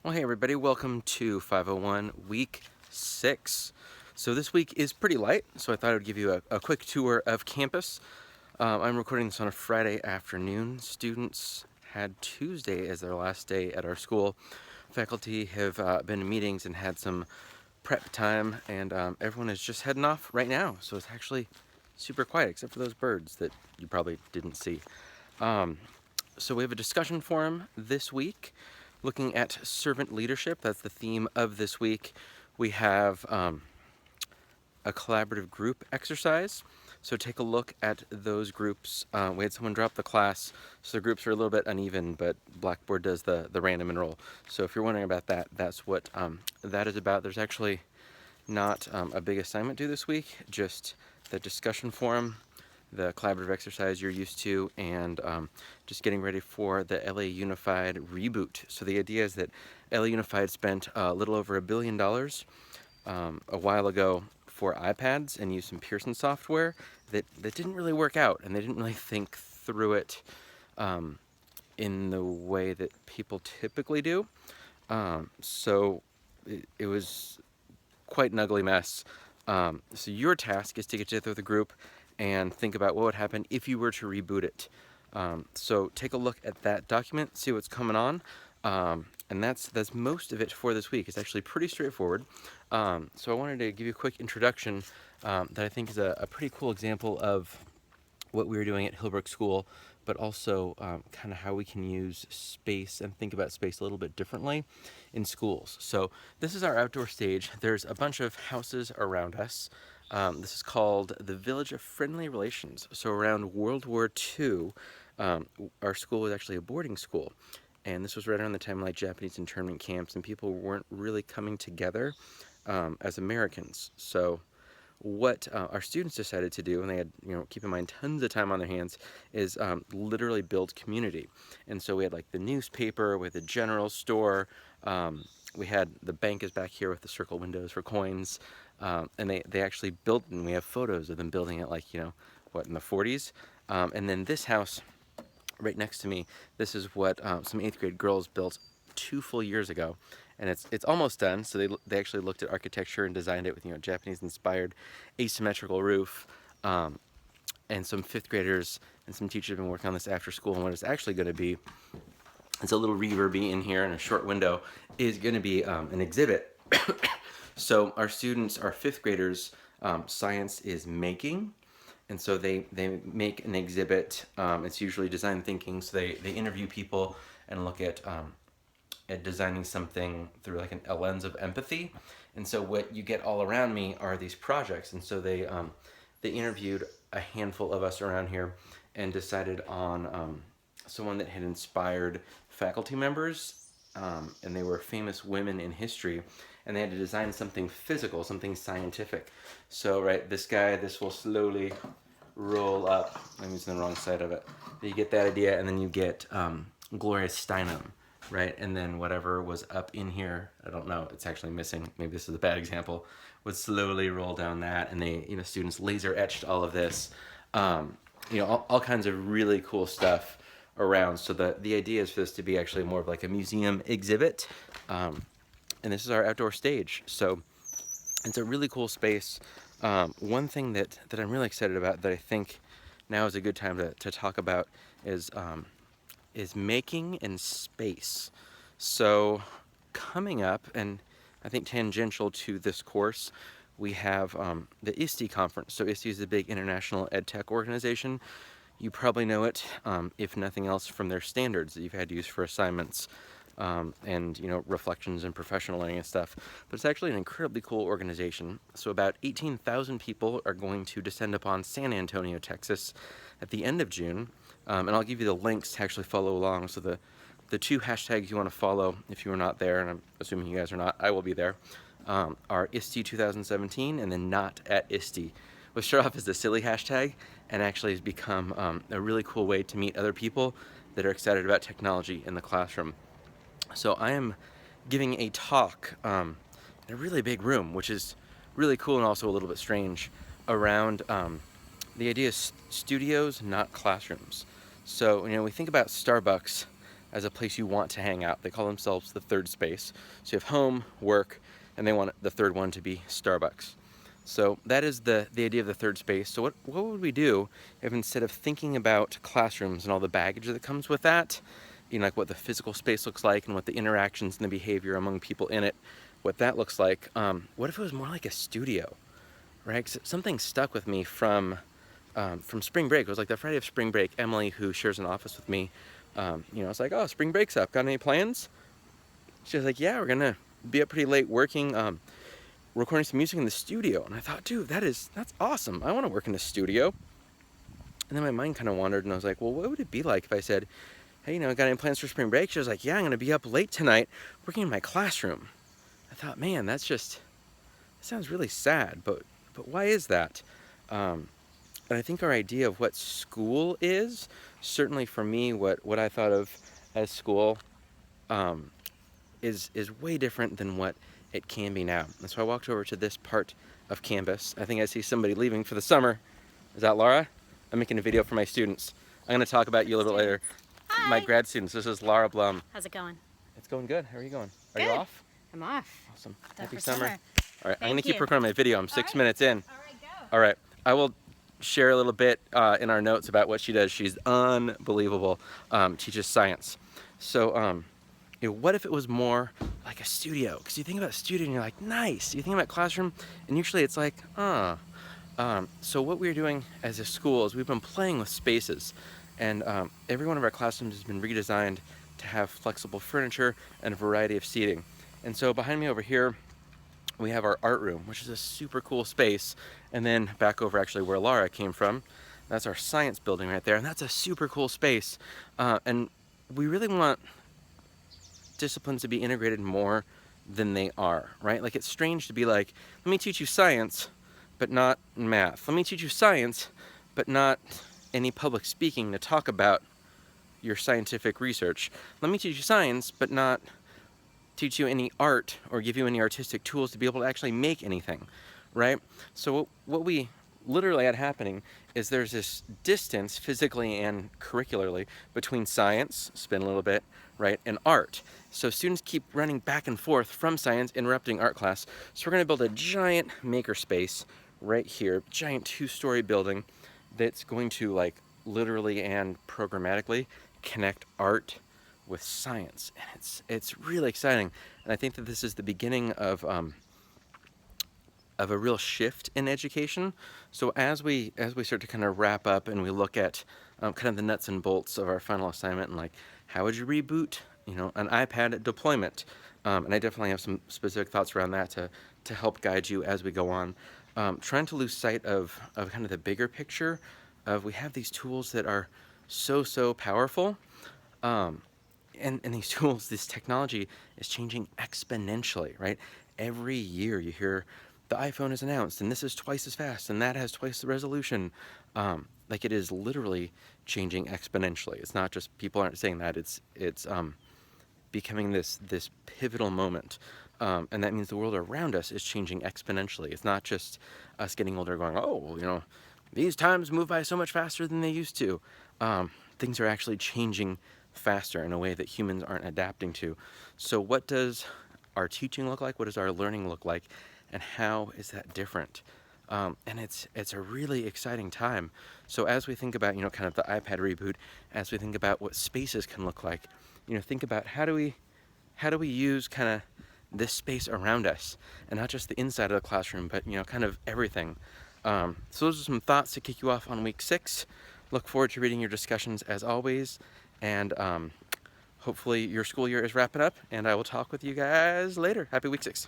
Well, hey everybody, welcome to 501 week 6. So this week is pretty light, so I thought I would give you a quick tour of campus. I'm recording this on a Friday afternoon. Students had Tuesday as their last day at our school. Faculty have been in meetings and had some prep time, and everyone is just heading off right now. So it's actually super quiet, except for those birds that you probably didn't see. So we have a discussion forum this week looking at servant leadership. That's the theme of this week. We have a collaborative group exercise. So take a look at those groups. We had someone drop the class, so the groups are a little bit uneven, but Blackboard does the random enroll. So if you're wondering about that, that's what that is about. There's actually not a big assignment due this week, just the discussion forum, the collaborative exercise you're used to, and just getting ready for the LA Unified reboot. So the idea is that LA Unified spent a little over $1 billion a while ago for iPads and used some Pearson software that didn't really work out, and they didn't really think through it in the way that people typically do. So it was quite an ugly mess. So your task is to get together with a group and think about what would happen if you were to reboot it. So take a look at that document, see what's coming on, and that's most of it for this week. It's actually pretty straightforward. So I wanted to give you a quick introduction that I think is a pretty cool example of what we were doing at Hillbrook School, but also kind of how we can use space and think about space a little bit differently in schools. So this is our outdoor stage. There's a bunch of houses around us. This is called the Village of Friendly Relations. So around World War II, our school was actually a boarding school. And this was right around the time like Japanese internment camps, and people weren't really coming together as Americans. So what our students decided to do, and they had, keep in mind, tons of time on their hands, is literally build community. And so we had like the newspaper with the general store. We had the bank is back here with the circle windows for coins. And they actually built, and we have photos of them building it like, what, in the 40s. And then this house right next to me, this is what some 8th grade girls built 2 full years ago, and it's almost done. So they actually looked at architecture and designed it with Japanese inspired asymmetrical roof. And some 5th graders and some teachers have been working on this after school, and what it's actually going to be, it's a little reverby in here and a short window, is going to be an exhibit. So our students, our 5th graders, science is making. And so they make an exhibit. It's usually design thinking. So they interview people and look at designing something through like a lens of empathy. And so what you get all around me are these projects. And so they interviewed a handful of us around here and decided on someone that had inspired faculty members. And they were famous women in history, and they had to design something physical, something scientific. So, right, this will slowly roll up. I'm using the wrong side of it. You get that idea, and then you get Gloria Steinem, right? And then whatever was up in here, I don't know, it's actually missing. Maybe this is a bad example. Would slowly roll down that, and they, students laser etched all of this. All kinds of really cool stuff around. So the idea is for this to be actually more of like a museum exhibit. And this is our outdoor stage. So it's a really cool space. One thing that I'm really excited about that I think now is a good time to talk about is making and space. So coming up, and I think tangential to this course, we have the ISTE Conference. So ISTE is a big international ed tech organization. You probably know it, if nothing else, from their standards that you've had to use for assignments and reflections and professional learning and stuff. But it's actually an incredibly cool organization. So about 18,000 people are going to descend upon San Antonio, Texas at the end of June. And I'll give you the links to actually follow along. So the 2 hashtags you want to follow if you are not there, and I'm assuming you guys are not, I will be there, are ISTE 2017 and then not at ISTE. We'll start off as the silly hashtag and actually has become a really cool way to meet other people that are excited about technology in the classroom. So I am giving a talk in a really big room, which is really cool and also a little bit strange, around the idea of studios, not classrooms. So, we think about Starbucks, as a place you want to hang out. They call themselves the third space. So you have home, work, and they want the third one to be Starbucks. So that is the idea of the third space. So what would we do if instead of thinking about classrooms and all the baggage that comes with that, like what the physical space looks like and what the interactions and the behavior among people in it, what that looks like, what if it was more like a studio, right? 'Cause something stuck with me from spring break. It was like the Friday of spring break. Emily, who shares an office with me, I was like, oh, spring break's up. Got any plans? She was like, yeah, we're gonna be up pretty late working, recording some music in the studio. And I thought, dude, that's awesome. I want to work in a studio. And then my mind kind of wandered, and I was like, well, what would it be like if I said, hey, got any plans for spring break? She was like, yeah, I'm gonna be up late tonight working in my classroom. I thought, man, that sounds really sad, but why is that? And I think our idea of what school is, certainly for me, what I thought of as school, is way different than what it can be now. And so I walked over to this part of campus. I think I see somebody leaving for the summer. Is that Laura? I'm making a video for my students. I'm going to talk about you a little bit later. Hi. My grad students. This is Laura Blum. How's it going? It's going good. How are you going? Good. Are you off? I'm off. Awesome. Done Happy for summer. All right, I'm going to Thank keep you. recording my video. I'm 6 minutes in. All right, go. All right. I will share a little bit in our notes about what she does. She's unbelievable. Teaches science. So, what if it was more like a studio? Because you think about studio and you're like, nice. You think about classroom and usually it's like, so what we're doing as a school is we've been playing with spaces, and every one of our classrooms has been redesigned to have flexible furniture and a variety of seating. And so behind me over here, we have our art room, which is a super cool space. And then back over actually where Laura came from, that's our science building right there. And that's a super cool space. And we really want disciplines to be integrated more than they are, right? Like, it's strange to be like, let me teach you science, but not math. Let me teach you science, but not any public speaking to talk about your scientific research. Let me teach you science, but not teach you any art or give you any artistic tools to be able to actually make anything, right? So what we literally had happening is there's this distance physically and curricularly between science, spin a little bit, right, and art. So students keep running back and forth from science, interrupting art class. So we're going to build a giant makerspace right here, giant 2-story building that's going to, like, literally and programmatically connect art with science, and it's really exciting. And I think that this is the beginning of a real shift in education. So as we start to kind of wrap up and we look at kind of the nuts and bolts of our final assignment, and like, how would you reboot an iPad deployment, and I definitely have some specific thoughts around that to help guide you as we go on. Trying to lose sight of kind of the bigger picture of, we have these tools that are so powerful, and these tools, this technology is changing exponentially, right? Every year you hear the iPhone is announced and this is twice as fast and that has twice the resolution. Like, it is literally changing exponentially. It's not just people aren't saying that, it's becoming this pivotal moment. And that means the world around us is changing exponentially. It's not just us getting older going, oh, these times move by so much faster than they used to. Things are actually changing faster in a way that humans aren't adapting to. So what does our teaching look like? What does our learning look like? And how is that different? And it's a really exciting time. So as we think about, kind of the iPad reboot, as we think about what spaces can look like, think about how do we use kind of this space around us, and not just the inside of the classroom, but kind of everything. So those are some thoughts to kick you off on week 6. Look forward to reading your discussions as always, and hopefully your school year is wrapping up, and I will talk with you guys later. Happy week 6.